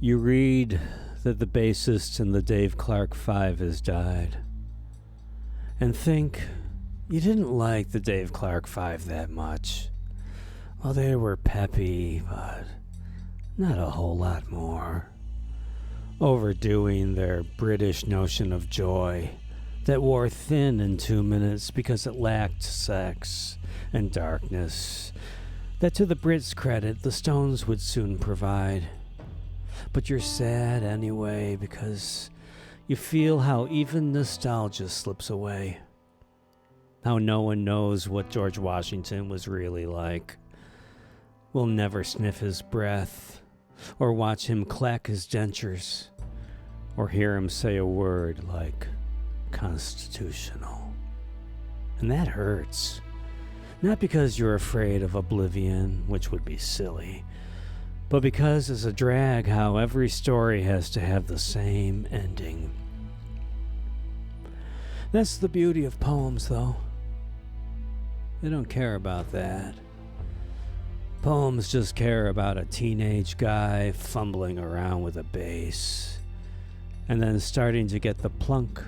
You read that the bassist in the Dave Clark 5 has died, and think you didn't like the Dave Clark 5 that much. Well, they were peppy, but not a whole lot more. Overdoing their British notion of joy that wore thin in 2 minutes because it lacked sex and darkness that, to the Brits' credit, the Stones would soon provide. But you're sad anyway because you feel how even nostalgia slips away. How no one knows what George Washington was really like. We'll never sniff his breath, or watch him clack his dentures, or hear him say a word like constitutional. And that hurts. Not because you're afraid of oblivion, which would be silly, but because it's a drag how every story has to have the same ending. That's the beauty of poems, though. They don't care about that. Poems just care about a teenage guy fumbling around with a bass, and then starting to get the plunk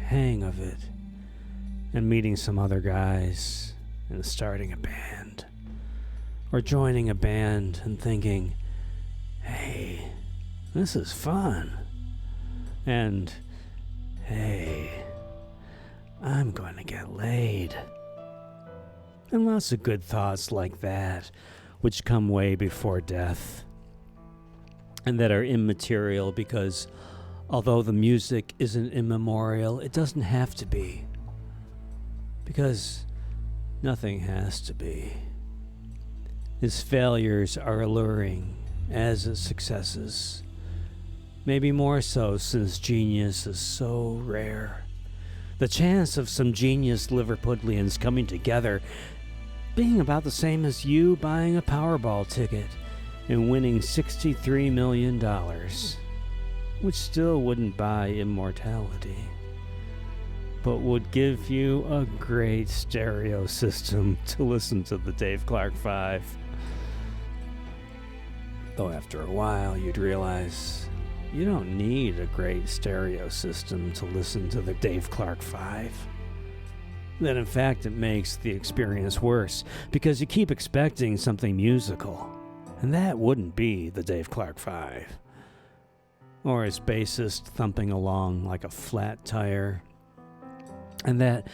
hang of it, and meeting some other guys, and starting a band. Or joining a band and thinking, hey, this is fun. And, hey, I'm going to get laid. And lots of good thoughts like that, which come way before death. And that are immaterial because, although the music isn't immemorial, it doesn't have to be. Because nothing has to be. His failures are alluring, as his successes. Maybe more so since genius is so rare. The chance of some genius Liverpudlians coming together being about the same as you buying a Powerball ticket and winning $63 million, which still wouldn't buy immortality, but would give you a great stereo system to listen to the Dave Clark 5. Though after a while you'd realize you don't need a great stereo system to listen to the Dave Clark 5. That in fact it makes the experience worse because you keep expecting something musical, and that wouldn't be the Dave Clark 5. Or his bassist thumping along like a flat tire, and that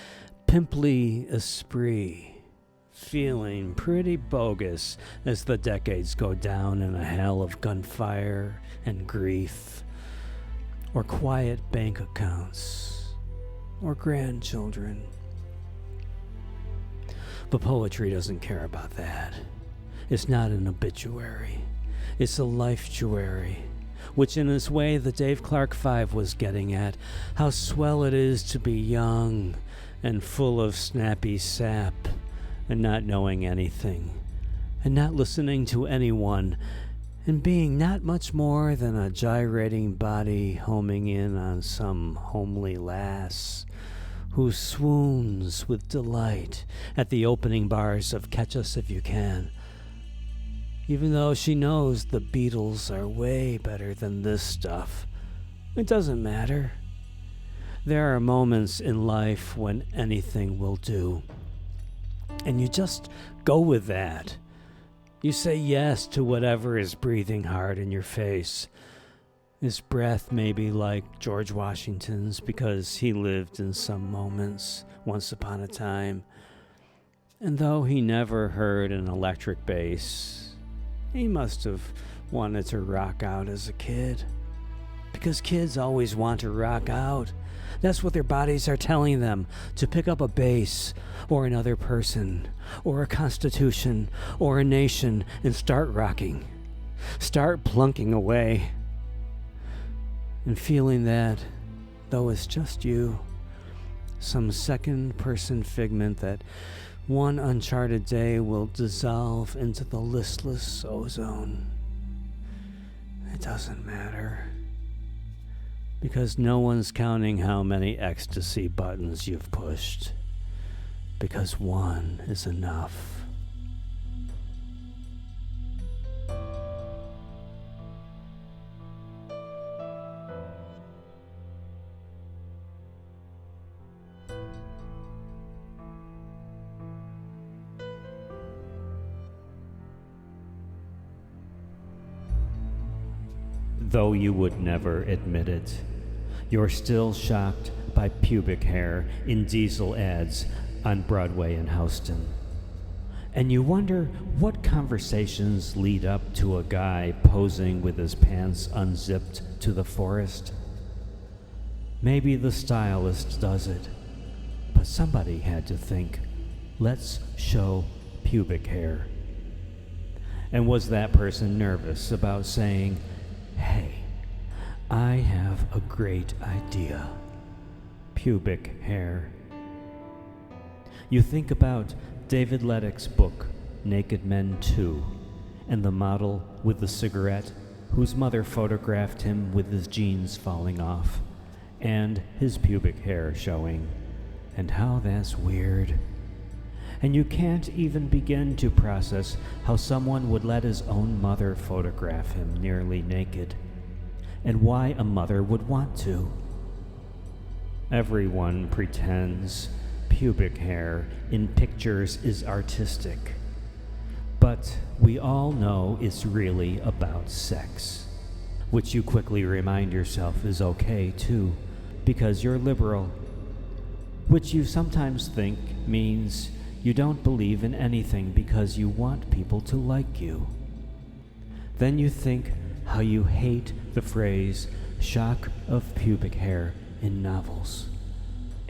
pimply esprit feeling pretty bogus as the decades go down in a hell of gunfire and grief, or quiet bank accounts, or grandchildren. But poetry doesn't care about that. It's not an obituary. It's a lifetuary, which in its way the Dave Clark 5 was getting at, how swell it is to be young and full of snappy sap, and not knowing anything, and not listening to anyone, and being not much more than a gyrating body homing in on some homely lass who swoons with delight at the opening bars of Catch Us If You Can, even though she knows the Beatles are way better than this stuff. It doesn't matter. There are moments in life when anything will do. And you just go with that. You say yes to whatever is breathing hard in your face. His breath may be like George Washington's because he lived in some moments once upon a time. And though he never heard an electric bass, he must have wanted to rock out as a kid. Because kids always want to rock out. That's what their bodies are telling them, to pick up a bass, or another person, or a constitution, or a nation, and start rocking. Start plunking away. And feeling that, though it's just you, some second-person figment that one uncharted day will dissolve into the listless ozone. It doesn't matter. Because no one's counting how many ecstasy buttons you've pushed. Because one is enough. Though you would never admit it, you're still shocked by pubic hair in diesel ads on Broadway in Houston. And you wonder what conversations lead up to a guy posing with his pants unzipped to the forest. Maybe the stylist does it, but somebody had to think, let's show pubic hair. And was that person nervous about saying, hey, I have a great idea. Pubic hair. You think about David Lettick's book, Naked Men 2, and the model with the cigarette whose mother photographed him with his jeans falling off and his pubic hair showing, and how that's weird. And you can't even begin to process how someone would let his own mother photograph him nearly naked, and why a mother would want to. Everyone pretends pubic hair in pictures is artistic, but we all know it's really about sex, which you quickly remind yourself is okay too, because you're liberal, which you sometimes think means you don't believe in anything because you want people to like you. Then you think how you hate the phrase shock of pubic hair in novels,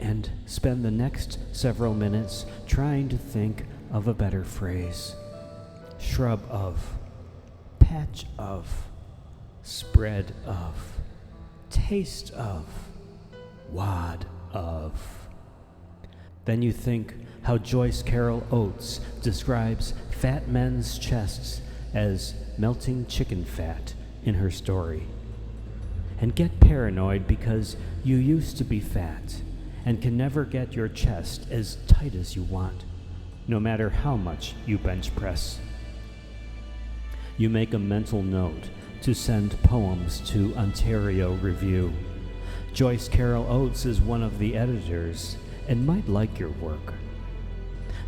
and spend the next several minutes trying to think of a better phrase. Shrub of, patch of, spread of, taste of, wad of. Then you think how Joyce Carol Oates describes fat men's chests as melting chicken fat in her story, and get paranoid because you used to be fat and can never get your chest as tight as you want, no matter how much you bench press. You make a mental note to send poems to Ontario Review. Joyce Carol Oates is one of the editors and might like your work.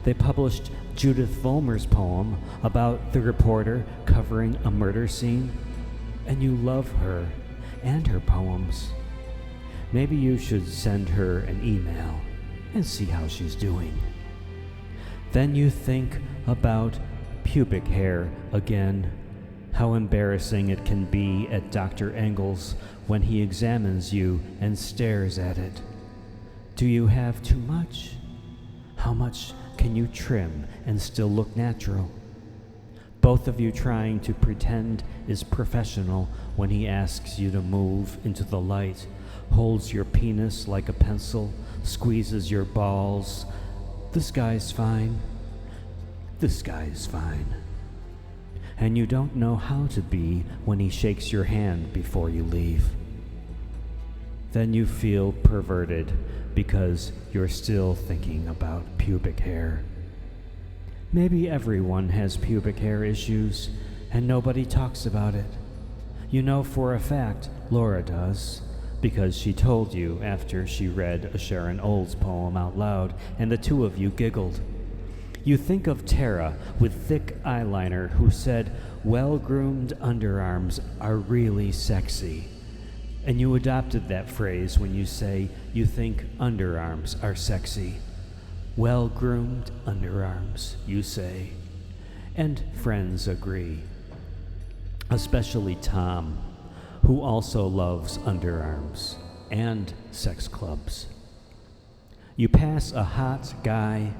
They published Judith Vollmer's poem about the reporter covering a murder scene, and you love her and her poems. Maybe you should send her an email and see how she's doing. Then you think about pubic hair again, how embarrassing it can be at Dr. Engel's when he examines you and stares at it. Do you have too much? How much can you trim and still look natural? Both of you trying to pretend is professional when he asks you to move into the light, holds your penis like a pencil, squeezes your balls. This guy's fine. This guy's fine. And you don't know how to be when he shakes your hand before you leave. Then you feel perverted because you're still thinking about pubic hair. Maybe everyone has pubic hair issues and nobody talks about it. You know for a fact Laura does, because she told you after she read a Sharon Olds poem out loud and the two of you giggled. You think of Tara with thick eyeliner who said, well-groomed underarms are really sexy. And you adopted that phrase when you say you think underarms are sexy. Well-groomed underarms, you say. And friends agree. Especially Tom, who also loves underarms and sex clubs. You pass a hot guy,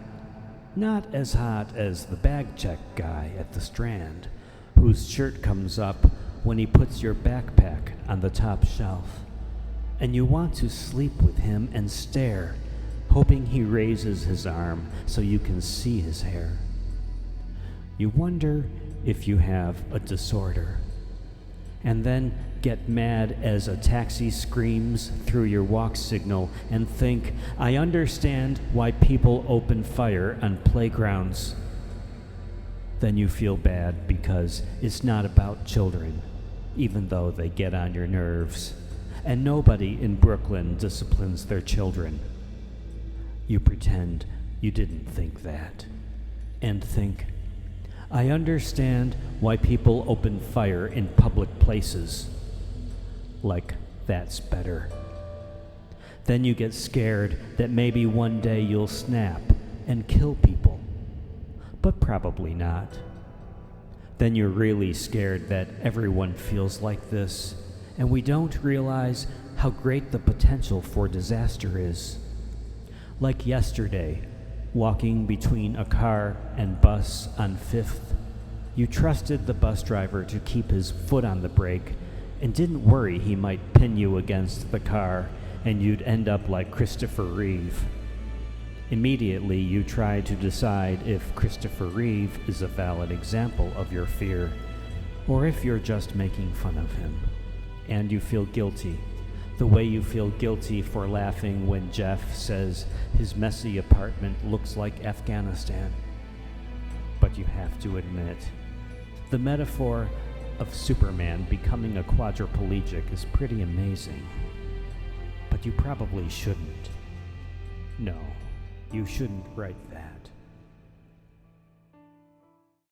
not as hot as the bag check guy at the Strand, whose shirt comes up when he puts your backpack on the top shelf, and you want to sleep with him and stare, hoping he raises his arm so you can see his hair. You wonder if you have a disorder, and then get mad as a taxi screams through your walk signal and think, I understand why people open fire on playgrounds. Then you feel bad because it's not about children, even though they get on your nerves, and nobody in Brooklyn disciplines their children. You pretend you didn't think that, and think, I understand why people open fire in public places. like that's better. Then you get scared that maybe one day you'll snap and kill people, but probably not. Then you're really scared that everyone feels like this, and we don't realize how great the potential for disaster is. Like yesterday, walking between a car and bus on 5th, you trusted the bus driver to keep his foot on the brake and didn't worry he might pin you against the car and you'd end up like Christopher Reeve. Immediately, you try to decide if Christopher Reeve is a valid example of your fear, or if you're just making fun of him. And you feel guilty, the way you feel guilty for laughing when Jeff says his messy apartment looks like Afghanistan. But you have to admit, the metaphor of Superman becoming a quadriplegic is pretty amazing. But you probably shouldn't. No, you shouldn't write that.